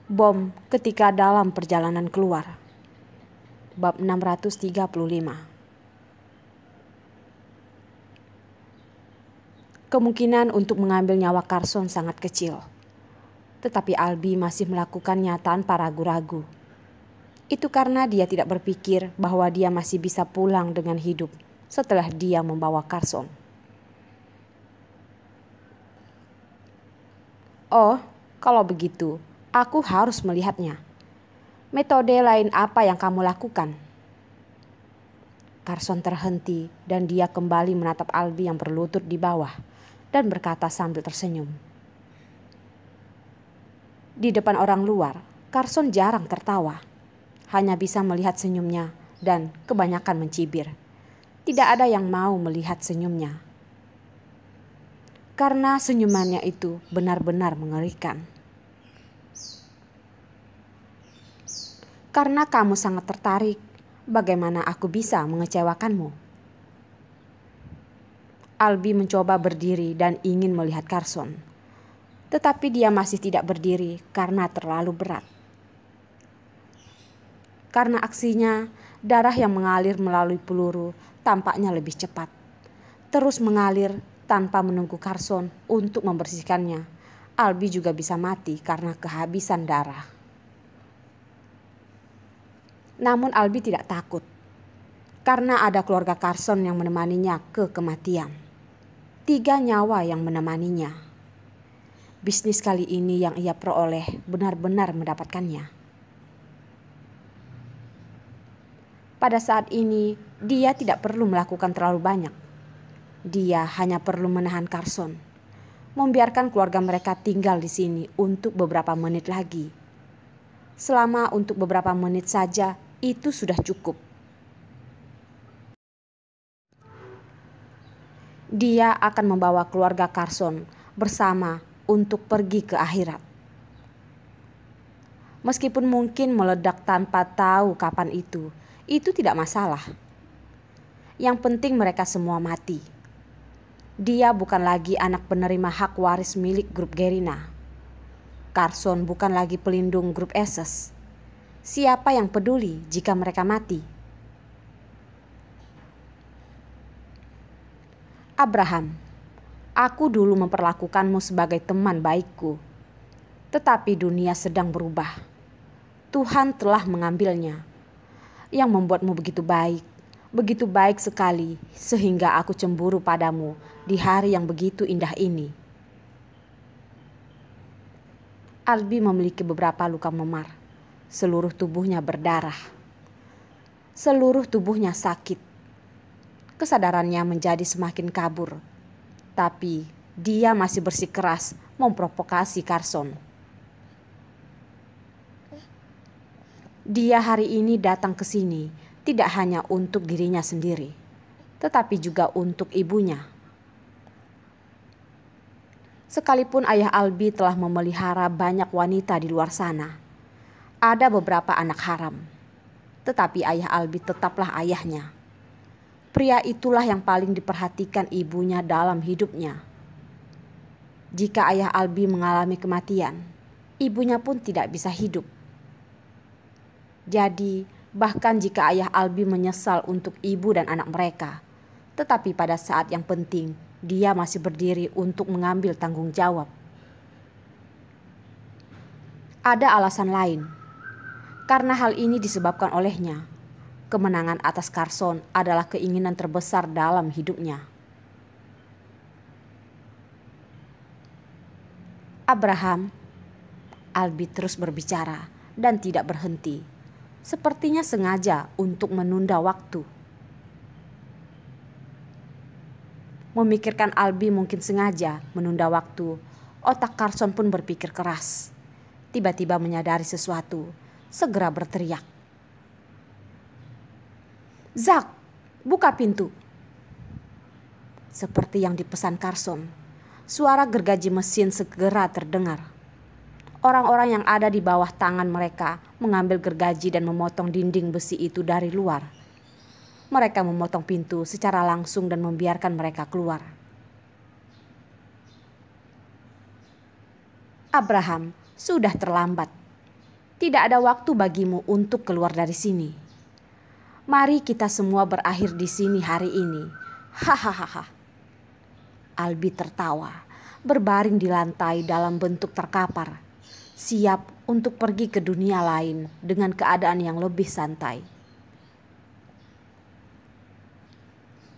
Bom ketika dalam perjalanan keluar. Bab 635. Kemungkinan untuk mengambil nyawa Carson sangat kecil. Tetapi Albi masih melakukannya tanpa ragu-ragu. Itu karena dia tidak berpikir bahwa dia masih bisa pulang dengan hidup setelah dia membawa Carson. Oh, kalau begitu, aku harus melihatnya. Metode lain apa yang kamu lakukan? Carson terhenti dan dia kembali menatap Albi yang berlutut di bawah dan berkata sambil tersenyum. Di depan orang luar, Carson jarang tertawa. Hanya bisa melihat senyumnya dan kebanyakan mencibir. Tidak ada yang mau melihat senyumnya. Karena senyumannya itu benar-benar mengerikan. Karena kamu sangat tertarik, bagaimana aku bisa mengecewakanmu? Albi mencoba berdiri dan ingin melihat Carson. Tetapi dia masih tidak berdiri karena terlalu berat. Karena aksinya, darah yang mengalir melalui peluru tampaknya lebih cepat. Terus mengalir tanpa menunggu Carson untuk membersihkannya. Albi juga bisa mati karena kehabisan darah. Namun Albi tidak takut. Karena ada keluarga Carson yang menemaninya ke kematian. 3 nyawa yang menemaninya. Bisnis kali ini yang ia peroleh benar-benar mendapatkannya. Pada saat ini, dia tidak perlu melakukan terlalu banyak. Dia hanya perlu menahan Carson, membiarkan keluarga mereka tinggal di sini untuk beberapa menit lagi. Selama untuk beberapa menit saja, itu sudah cukup. Dia akan membawa keluarga Carson bersama untuk pergi ke akhirat. Meskipun mungkin meledak tanpa tahu kapan itu tidak masalah. Yang penting mereka semua mati. Dia bukan lagi anak penerima hak waris milik grup Gerina. Carson bukan lagi pelindung grup Esses. Siapa yang peduli jika mereka mati? Abraham, aku dulu memperlakukanmu sebagai teman baikku. Tetapi dunia sedang berubah. Tuhan telah mengambilnya. Yang membuatmu begitu baik sekali sehingga aku cemburu padamu di hari yang begitu indah ini. Albi memiliki beberapa luka memar. Seluruh tubuhnya berdarah. Seluruh tubuhnya sakit. Kesadarannya menjadi semakin kabur. Tapi dia masih bersikeras memprovokasi Carson. Dia hari ini datang ke sini tidak hanya untuk dirinya sendiri, tetapi juga untuk ibunya. Sekalipun ayah Albi telah memelihara banyak wanita di luar sana, ada beberapa anak haram, tetapi ayah Albi tetaplah ayahnya. Pria itulah yang paling diperhatikan ibunya dalam hidupnya. Jika ayah Albi mengalami kematian, ibunya pun tidak bisa hidup. Jadi, bahkan jika ayah Albi menyesal untuk ibu dan anak mereka, tetapi pada saat yang penting, dia masih berdiri untuk mengambil tanggung jawab. Ada alasan lain. Karena hal ini disebabkan olehnya, kemenangan atas Carson adalah keinginan terbesar dalam hidupnya. Abraham, Albi terus berbicara dan tidak berhenti. Sepertinya sengaja untuk menunda waktu. Memikirkan Albi mungkin sengaja menunda waktu, otak Carson pun berpikir keras. Tiba-tiba menyadari sesuatu, segera berteriak. Zak, buka pintu. Seperti yang dipesan Carson, suara gergaji mesin segera terdengar. Orang-orang yang ada di bawah tangan mereka mengambil gergaji dan memotong dinding besi itu dari luar. Mereka memotong pintu secara langsung dan membiarkan mereka keluar. Abraham sudah terlambat. Tidak ada waktu bagimu untuk keluar dari sini. Mari kita semua berakhir di sini hari ini. Hahaha. Albi tertawa, berbaring di lantai dalam bentuk terkapar, siap untuk pergi ke dunia lain dengan keadaan yang lebih santai.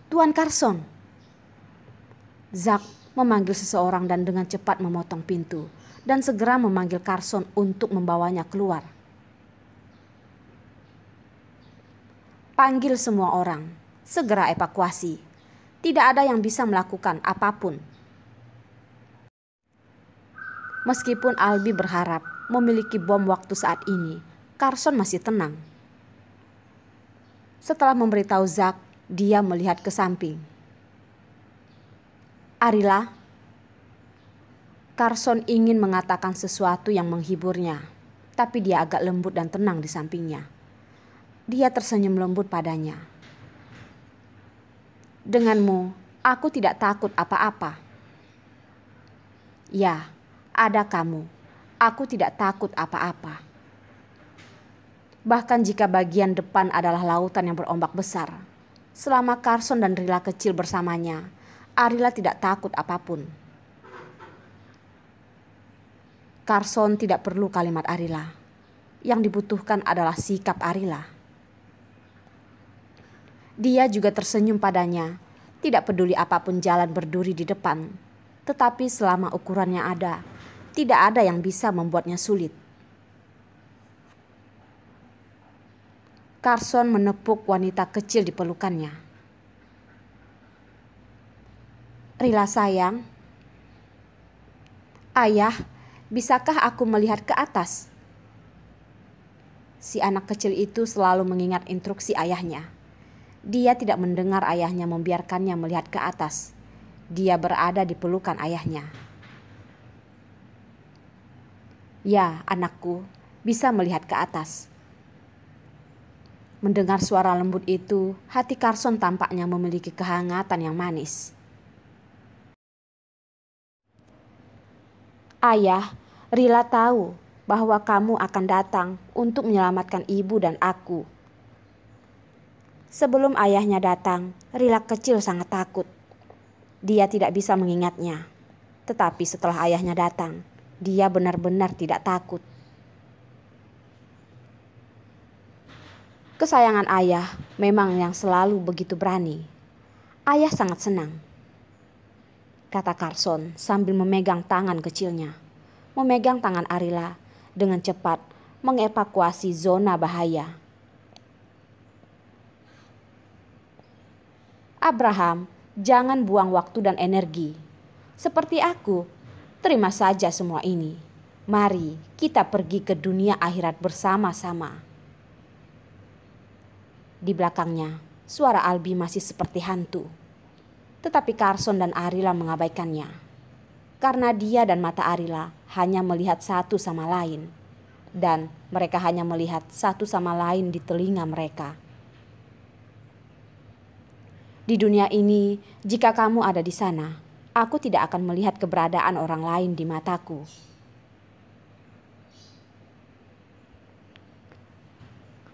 Tuan Carson. Zack memanggil seseorang dan dengan cepat memotong pintu dan segera memanggil Carson untuk membawanya keluar. Panggil semua orang, segera evakuasi. Tidak ada yang bisa melakukan apapun. Meskipun Albi berharap memiliki bom waktu saat ini, Carson masih tenang. Setelah memberitahu Zack, dia melihat ke samping. Arila. Carson ingin mengatakan sesuatu yang menghiburnya, tapi dia agak lembut dan tenang di sampingnya. Dia tersenyum lembut padanya. Denganmu, aku tidak takut apa-apa. Ya, ada kamu. Aku tidak takut apa-apa. Bahkan jika bagian depan adalah lautan yang berombak besar, selama Carson dan Rila kecil bersamanya, Arila tidak takut apapun. Carson tidak perlu kalimat Arila. Yang dibutuhkan adalah sikap Arila. Dia juga tersenyum padanya, tidak peduli apapun jalan berduri di depan. Tetapi selama ukurannya ada, tidak ada yang bisa membuatnya sulit. Carson menepuk wanita kecil di pelukannya. Rila sayang. Ayah, bisakah aku melihat ke atas? Si anak kecil itu selalu mengingat instruksi ayahnya. Dia tidak mendengar ayahnya membiarkannya melihat ke atas. Dia berada di pelukan ayahnya. Ya, anakku, bisa melihat ke atas. Mendengar suara lembut itu, hati Carson tampaknya memiliki kehangatan yang manis. Ayah, Rila tahu bahwa kamu akan datang untuk menyelamatkan ibu dan aku. Sebelum ayahnya datang, Rila kecil sangat takut. Dia tidak bisa mengingatnya. Tetapi setelah ayahnya datang, dia benar-benar tidak takut. Kesayangan ayah memang yang selalu begitu berani. Ayah sangat senang, kata Carson sambil memegang tangan kecilnya. Memegang tangan Arila dengan cepat mengevakuasi zona bahaya. Abraham, jangan buang waktu dan energi. Seperti aku, terima saja semua ini. Mari kita pergi ke dunia akhirat bersama-sama. Di belakangnya, suara Albi masih seperti hantu. Tetapi Carson dan Arila mengabaikannya. Karena dia dan mata Arila hanya melihat satu sama lain. Dan mereka hanya melihat satu sama lain di telinga mereka. Di dunia ini, jika kamu ada di sana, aku tidak akan melihat keberadaan orang lain di mataku.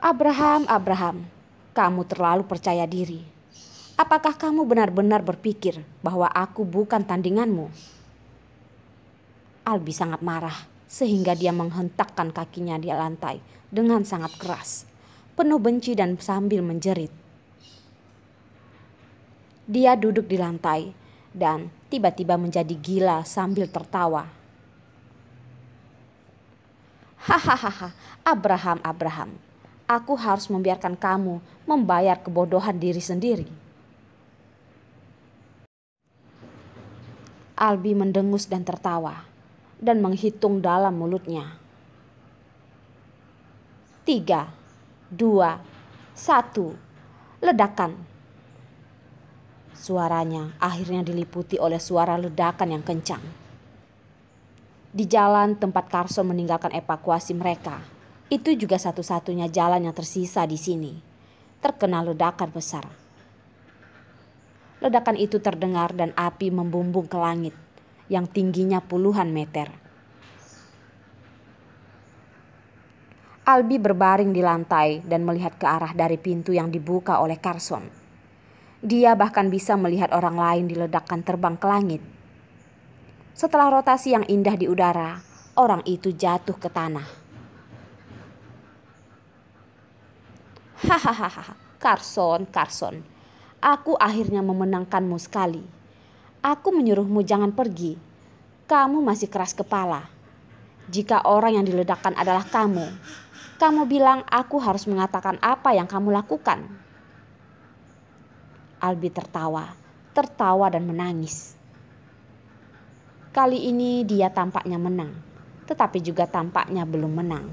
Abraham, kamu terlalu percaya diri. Apakah kamu benar-benar berpikir bahwa aku bukan tandinganmu? Albi sangat marah sehingga dia menghentakkan kakinya di lantai dengan sangat keras, penuh benci dan sambil menjerit. Dia duduk di lantai dan tiba-tiba menjadi gila sambil tertawa. Hahaha, Abraham, aku harus membiarkan kamu membayar kebodohan diri sendiri. Albi mendengus dan tertawa dan menghitung dalam mulutnya. 3, 2, 1, ledakan. Suaranya akhirnya diliputi oleh suara ledakan yang kencang. Di jalan tempat Carson meninggalkan evakuasi mereka, itu juga satu-satunya jalan yang tersisa di sini, terkena ledakan besar. Ledakan itu terdengar dan api membumbung ke langit yang tingginya puluhan meter. Albi berbaring di lantai dan melihat ke arah dari pintu yang dibuka oleh Carson. Dia bahkan bisa melihat orang lain diledakkan terbang ke langit. Setelah rotasi yang indah di udara, orang itu jatuh ke tanah. Hahaha, Carson, aku akhirnya memenangkanmu sekali. Aku menyuruhmu jangan pergi. Kamu masih keras kepala. Jika orang yang diledakkan adalah kamu bilang aku harus mengatakan apa yang kamu lakukan. Albi tertawa dan menangis. Kali ini dia tampaknya menang, tetapi juga tampaknya belum menang.